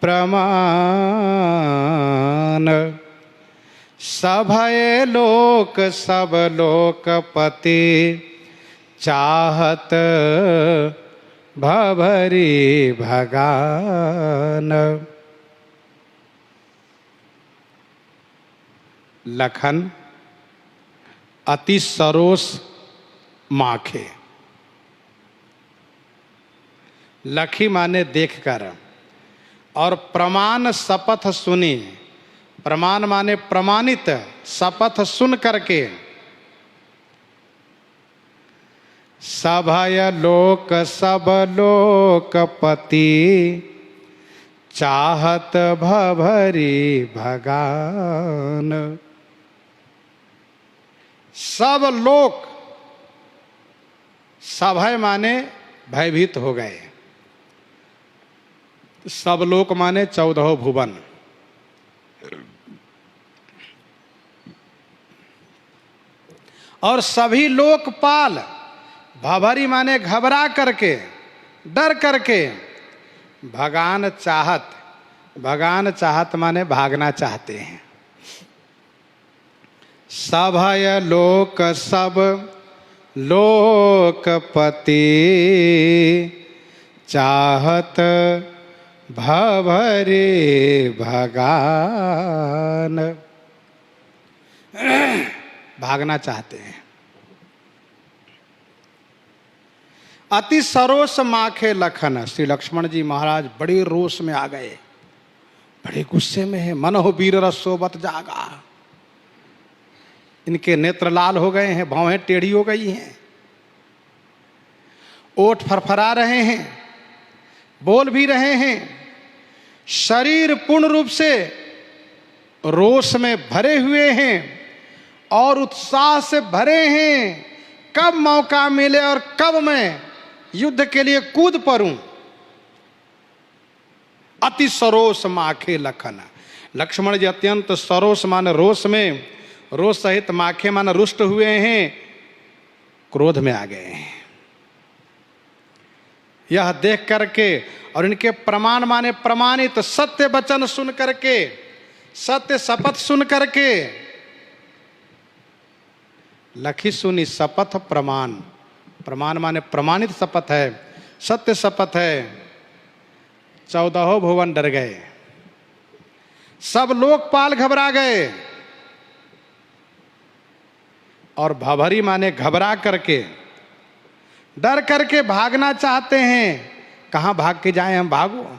प्रमाण। सभय लोक सब लोकपति, चाहत भभरी भगान। लखन अति सरोस माखे। लखी माने देखकर, और प्रमाण शपथ सुनी। प्रमाण माने प्रमाणित, शपथ सुन करके। सभय लोक सब लोकपति, चाहत भभरी भगान। सब लोक, सभय माने भयभीत हो गए। सब लोक माने 14 भुवन। और सभी लोकपाल, भभरी माने घबरा करके, डर करके। भगान चाहत, भगान चाहत माने भागना चाहते हैं। सभय लोक सब लोकपति, चाहत भभरी भगान। भागना चाहते हैं। अति सरोस माखे लखन। श्री लक्ष्मण जी महाराज बड़े रोष में आ गए, बड़े गुस्से में है। मन हो वीर रसोबत जागा। इनके नेत्र लाल हो गए हैं, भौहें टेढ़ी हो गई हैं, ओठ फरफरा रहे हैं, बोल भी रहे हैं। शरीर पूर्ण रूप से रोष में भरे हुए हैं और उत्साह से भरे हैं। कब मौका मिले और कब मैं युद्ध के लिए कूद पड़ूं। अति सरोस माखे लखन। लक्ष्मण जी अत्यंत सरोष माने रोष में, रोष सहित माखे माने रुष्ट हुए हैं, क्रोध में आ गए हैं। यह देख करके और इनके प्रमाण माने प्रमाणित सत्य वचन सुन करके, सत्य शपथ सुन करके, लखी सुनी शपथ प्रमाण, प्रमाण माने प्रमाणित शपथ है, सत्य शपथ है। 14 भुवन डर गए, सब लोकपाल घबरा गए और भभरी माने घबरा करके, डर करके भागना चाहते हैं। कहां भाग के जाएं हम, भागो।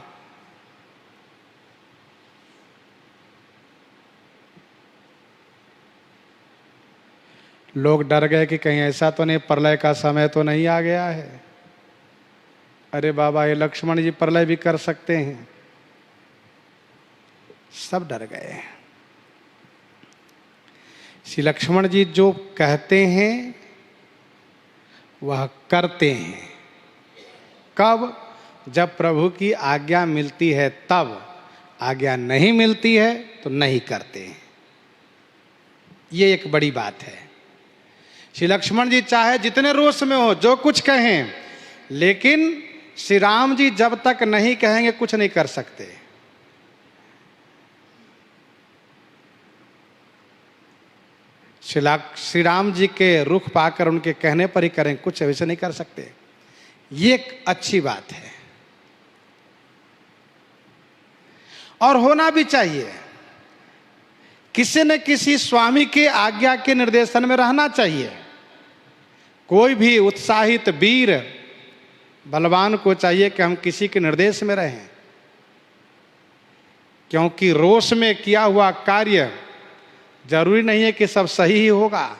लोग डर गए कि कहीं ऐसा तो नहीं प्रलय का समय तो नहीं आ गया है। अरे बाबा, ये लक्ष्मण जी प्रलय भी कर सकते हैं। सब डर गए। श्री लक्ष्मण जी जो कहते हैं वह करते हैं। कब? जब प्रभु की आज्ञा मिलती है तब, आज्ञा नहीं मिलती है तो नहीं करते हैं। ये एक बड़ी बात है। श्री लक्ष्मण जी चाहे जितने रोष में हो, जो कुछ कहें, लेकिन श्री राम जी जब तक नहीं कहेंगे कुछ नहीं कर सकते। श्री राम जी के रुख पाकर उनके कहने पर ही करें, कुछ वैसे नहीं कर सकते। ये एक अच्छी बात है और होना भी चाहिए। किसी न किसी स्वामी के आज्ञा के निर्देशन में रहना चाहिए। कोई भी उत्साहित वीर बलवान को चाहिए कि हम किसी के निर्देश में रहें, क्योंकि रोष में किया हुआ कार्य जरूरी नहीं है कि सब सही ही होगा।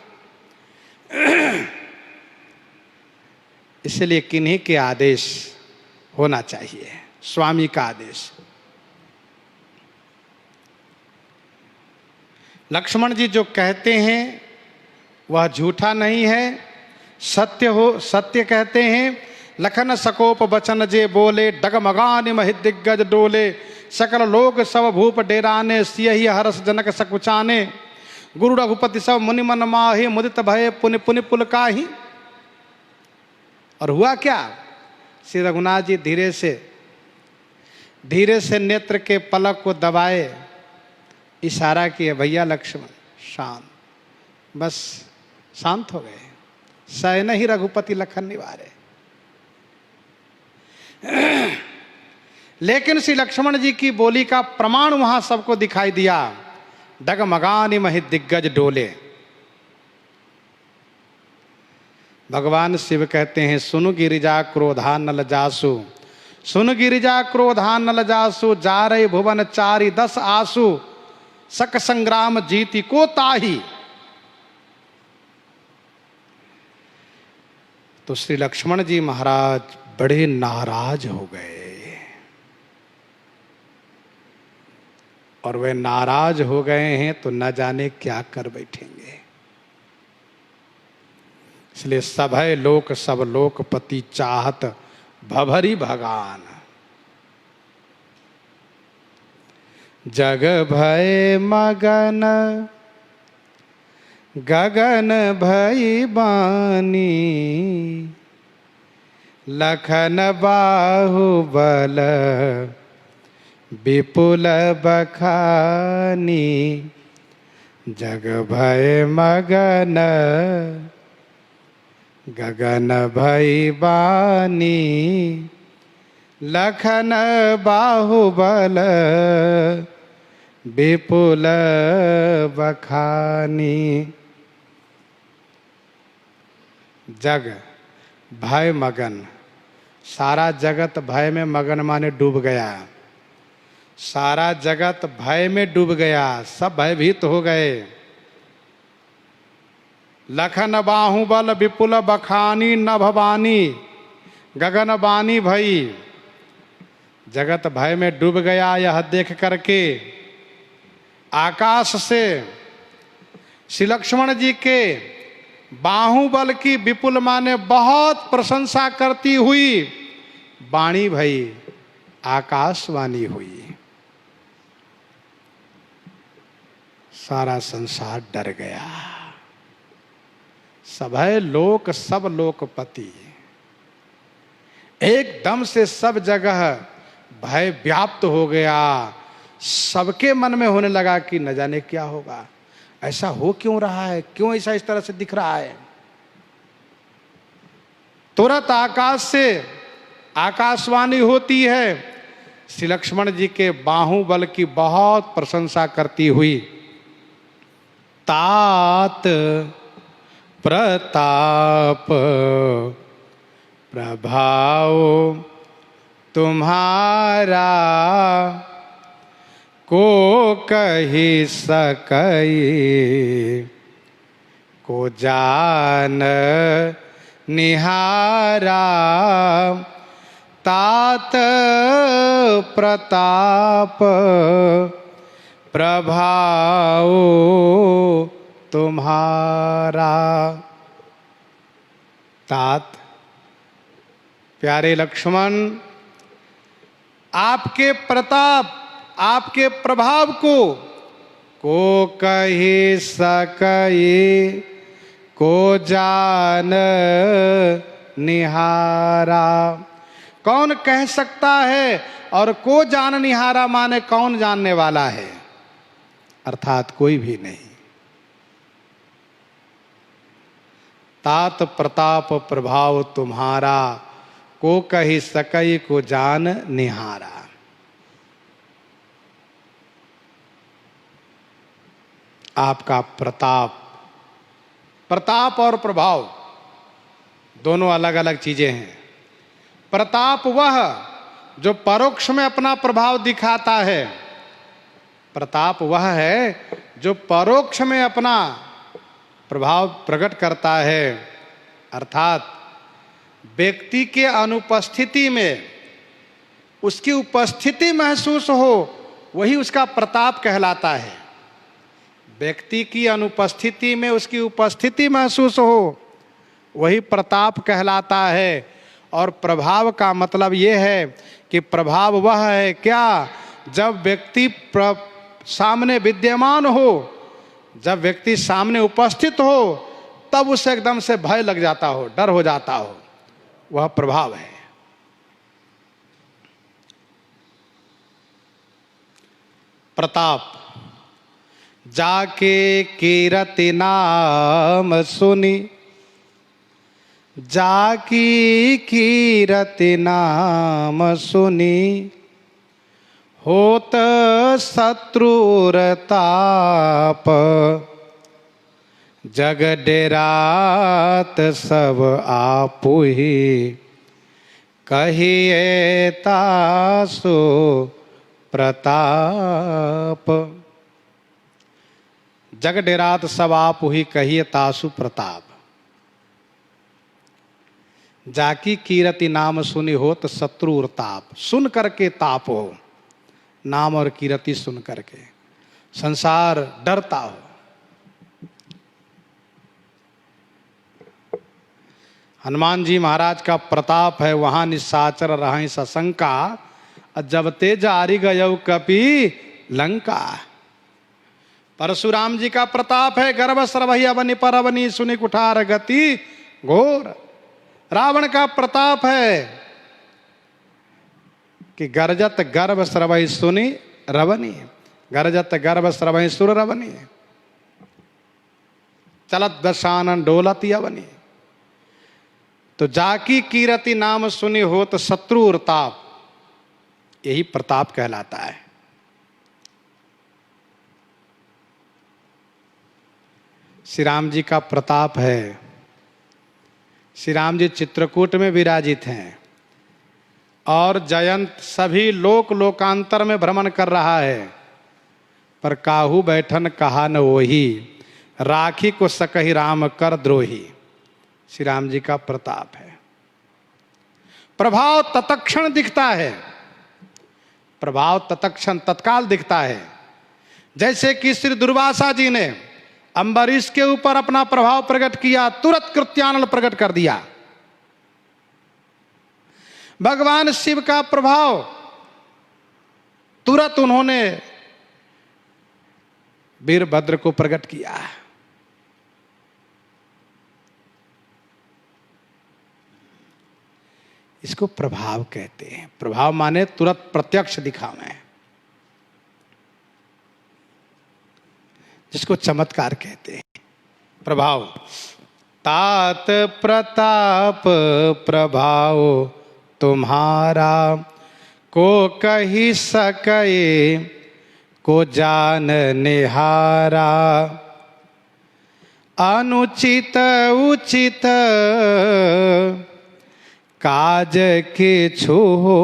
इसलिए किन्हीं के आदेश होना चाहिए, स्वामी का आदेश। लक्ष्मण जी जो कहते हैं वह झूठा नहीं है, सत्य कहते हैं। लखन सकोप बचन जे बोले, डगमगान महित दिग्गज डोले, सकल लोक सब भूप डेराने, सियहि हरस जनक सकुचाने, गुरु रघुपति सब मुनि मन माहि, मुदित भय पुनि पुनि पुल काहि। और हुआ क्या? श्री रघुनाथ जी धीरे से नेत्र के पलक को दबाए, इशारा किए, भैया लक्ष्मण शांत। बस शांत हो गए। सैन ही रघुपति लखन निवारे। लेकिन श्री लक्ष्मण जी की बोली का प्रमाण वहां सबको दिखाई दिया। डगमगानि महित दिग्गज डोले। भगवान शिव कहते हैं, सुनु गिरिजा क्रोधा नल जासु, सुनु गिरिजा क्रोधा नल जासु, जा रहे भुवन चारि 10 आसु, सक संग्राम जीति को ताही। तो श्री लक्ष्मण जी महाराज बड़े नाराज हो गए और वे नाराज हो गए हैं तो न जाने क्या कर बैठेंगे। इसलिए सभय लोक सब लोकपति चाहत भभरी भगान। जग भय मगन गगन भई बानी, लखन बाहुबल विपुल बखानी। जग भय मगन गगन भई बानी, लखन बाहुबल विपुल बखानी। जग भय मगन, सारा जगत भय में मगन माने डूब गया। सारा जगत भय में डूब गया, सब भयभीत हो गए। लखन बाहुबल विपुल बखानी, न भवानी गगन बानी भई। जगत भय में डूब गया। यह देख करके आकाश से श्री लक्ष्मण जी के बाहुबल की विपुल माने बहुत प्रशंसा करती हुई वाणी भई, आकाशवाणी हुई। सारा संसार डर गया। सभय लोक सब लोकपति, एकदम से सब जगह भय व्याप्त हो गया। सबके मन में होने लगा कि न जाने क्या होगा, ऐसा हो क्यों रहा है, क्यों ऐसा इस तरह से दिख रहा है। तुरंत आकाश से आकाशवाणी होती है, श्री लक्ष्मण जी के बाहुबल की बहुत प्रशंसा करती हुई, तात प्रताप प्रभाव तुम्हारा, को कही सकई को जान निहारा। तात प्रताप प्रभाव तुम्हारा। तात, प्यारे लक्ष्मण, आपके प्रताप, आपके प्रभाव को कही सकई को जान निहारा। कौन कह सकता है, और को जान निहारा माने कौन जानने वाला है, अर्थात कोई भी नहीं। तात प्रताप प्रभाव तुम्हारा, को कही सकई को जान निहारा। आपका प्रताप, प्रताप और प्रभाव दोनों अलग अलग चीजें हैं। प्रताप वह जो परोक्ष में अपना प्रभाव दिखाता है, प्रताप वह है जो परोक्ष में अपना प्रभाव प्रकट करता है, अर्थात व्यक्ति के अनुपस्थिति में उसकी उपस्थिति महसूस हो, वही उसका प्रताप कहलाता है। व्यक्ति की अनुपस्थिति में उसकी उपस्थिति महसूस हो, वही प्रताप कहलाता है। और प्रभाव का मतलब यह है कि प्रभाव वह है क्या, जब व्यक्ति सामने विद्यमान हो, जब व्यक्ति सामने उपस्थित हो, तब उसे एकदम से भय लग जाता हो, डर हो जाता हो, वह प्रभाव है। प्रताप, जाके कीरति नाम सुनी, जाकी कीरति नाम सुनी, होत शत्रुर ताप, जग डेरात सब आपुही, कहिए तासु प्रताप। जग डेरात सब आपुही, कहिए तासु प्रताप। जाकी कीरति नाम सुनी, होत शत्रु ताप। सुन करके ताप हो, नाम और कीरति सुन करके संसार डरता हो। हनुमान जी महाराज का प्रताप है, वहां निशाचर रहे सशंका, जब तेज आरी गयौ कपि लंका। परशुराम जी का प्रताप है, गर्भ सरभई अवनि पर अवनि, सुनि कुठार गति घोर। रावण का प्रताप है कि गरजत गर्भ सरभई सुनि रवनि, गरजत गर्भ सरभई सुर रवनि, चलत दशानन डोलत अवनि। तो जाकी कीरति नाम सुनि, होत शत्रु और ताप, यही प्रताप कहलाता है। श्री राम जी का प्रताप है। श्री राम जी चित्रकूट में विराजित हैं और जयंत सभी लोकांतर में भ्रमण कर रहा है, पर काहू बैठन कहा न वही, राखी को सकहि राम कर द्रोही। श्री राम जी का प्रताप है। प्रभाव तत्क्षण दिखता है, प्रभाव तत्क्षण तत्काल दिखता है। जैसे कि श्री दुर्वासा जी ने अम्बरीश के ऊपर अपना प्रभाव प्रकट किया, तुरंत कृत्यानल प्रकट कर दिया। भगवान शिव का प्रभाव, तुरंत उन्होंने वीरभद्र को प्रकट किया। इसको प्रभाव कहते हैं। प्रभाव माने तुरंत प्रत्यक्ष दिखावे, जिसको चमत्कार कहते हैं। प्रभाव तात प्रताप प्रभाव तुम्हारा, को कही सके को जान निहारा। अनुचित उचित काज किछु हो,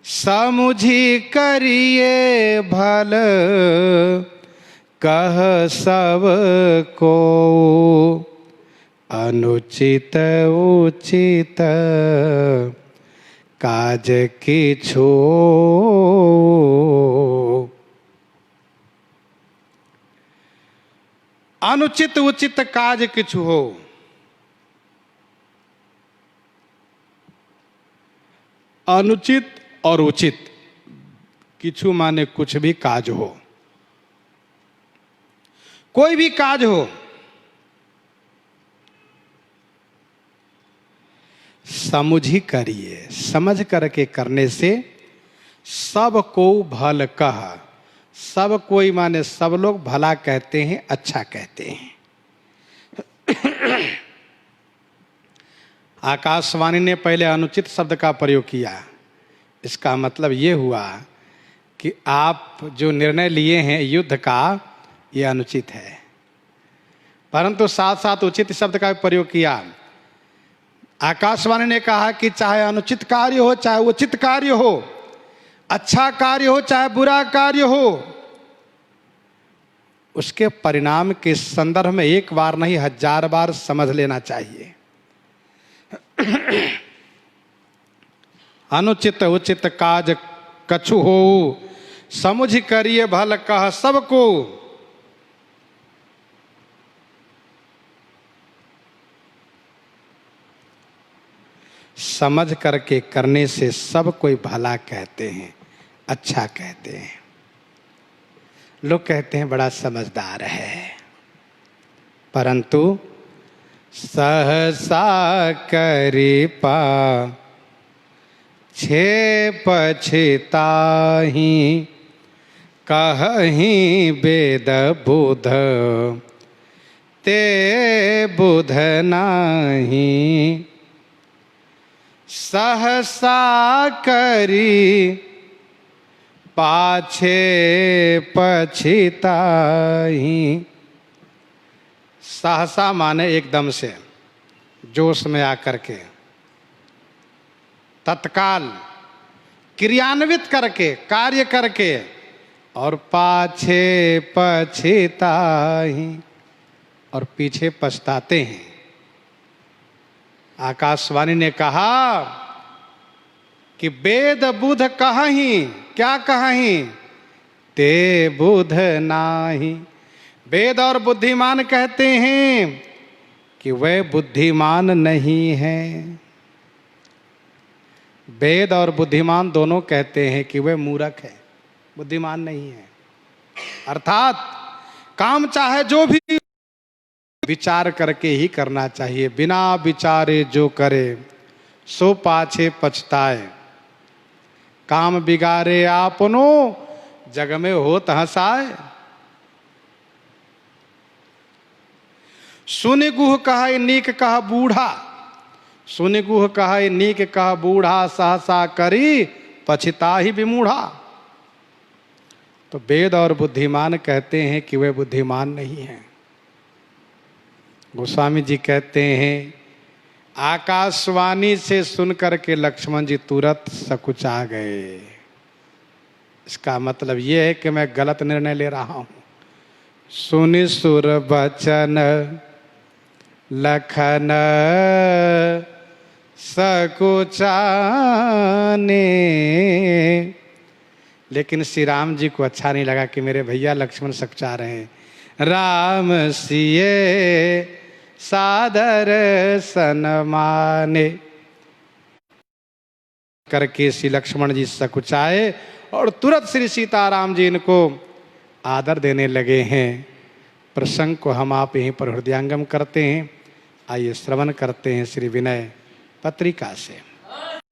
समुझी करिए भल कह सब को। अनुचित उचित काज किछु हो। अनुचित उचित काज किछु हो। अनुचित और उचित, किछु माने कुछ भी काज हो, कोई भी काज हो, समझी करिए, समझ करके करने से सबको भल कह। सब कोई माने सब लोग भला कहते हैं, अच्छा कहते हैं। आकाशवाणी ने पहले अनुचित शब्द का प्रयोग किया। इसका मतलब ये हुआ कि आप जो निर्णय लिए हैं युद्ध का, ये अनुचित है। परंतु साथ साथ उचित शब्द का प्रयोग किया। आकाशवाणी ने कहा कि चाहे अनुचित कार्य हो, चाहे उचित कार्य हो, अच्छा कार्य हो, चाहे बुरा कार्य हो, उसके परिणाम के संदर्भ में एक बार नहीं 1000 बार समझ लेना चाहिए। अनुचित उचित काज कछु हो, समुझ करिए भल कह सबको। समझ करके करने से सब कोई भला कहते हैं, अच्छा कहते हैं। लोग कहते हैं बड़ा समझदार है, परंतु सहसा कृपा छे पछिताहि, कहीं वेद बुध ते बुध नाही। सहसा करी पाछे पछिताहि। सहसा माने एकदम से, जोश में आकर के, तत्काल क्रियान्वित करके, कार्य करके, और पाछे पछिताहि, और पीछे पछताते हैं। आकाशवाणी ने कहा कि वेद बुध कहीं, क्या कहीं, ते बुध नाही। वेद और बुद्धिमान कहते हैं कि वह बुद्धिमान नहीं है। वेद और बुद्धिमान दोनों कहते हैं कि वह मूर्ख है, बुद्धिमान नहीं है। अर्थात काम चाहे जो भी विचार करके ही करना चाहिए। बिना विचारे जो करे सो पाछे पछताए। काम बिगाड़े आपनो, जग में होत हंसाए। सुनि गुह कहा नीक कहा बूढ़ा, सुनि गुह कहा नीक कहा बूढ़ा, सहसा करी पछिता ही विमूढ़ा। तो वेद और बुद्धिमान कहते हैं कि वे बुद्धिमान नहीं हैं। गोस्वामी जी कहते हैं आकाशवाणी से सुनकर के लक्ष्मण जी तुरंत सकुचा गए। इसका मतलब ये है कि मैं गलत निर्णय ले रहा हूं। सुनि सुर बचन लखन सकुचाने। लेकिन श्री राम जी को अच्छा नहीं लगा कि मेरे भैया लक्ष्मण सकुचा रहे हैं। राम सिए सादर सनमाने करके श्री लक्ष्मण जी सकुचाए और तुरंत श्री सीताराम जी इनको आदर देने लगे हैं। प्रसंग को हम आप यहीं पर हृदयांगम करते हैं। आइए श्रवण करते हैं श्री विनय पत्रिका से।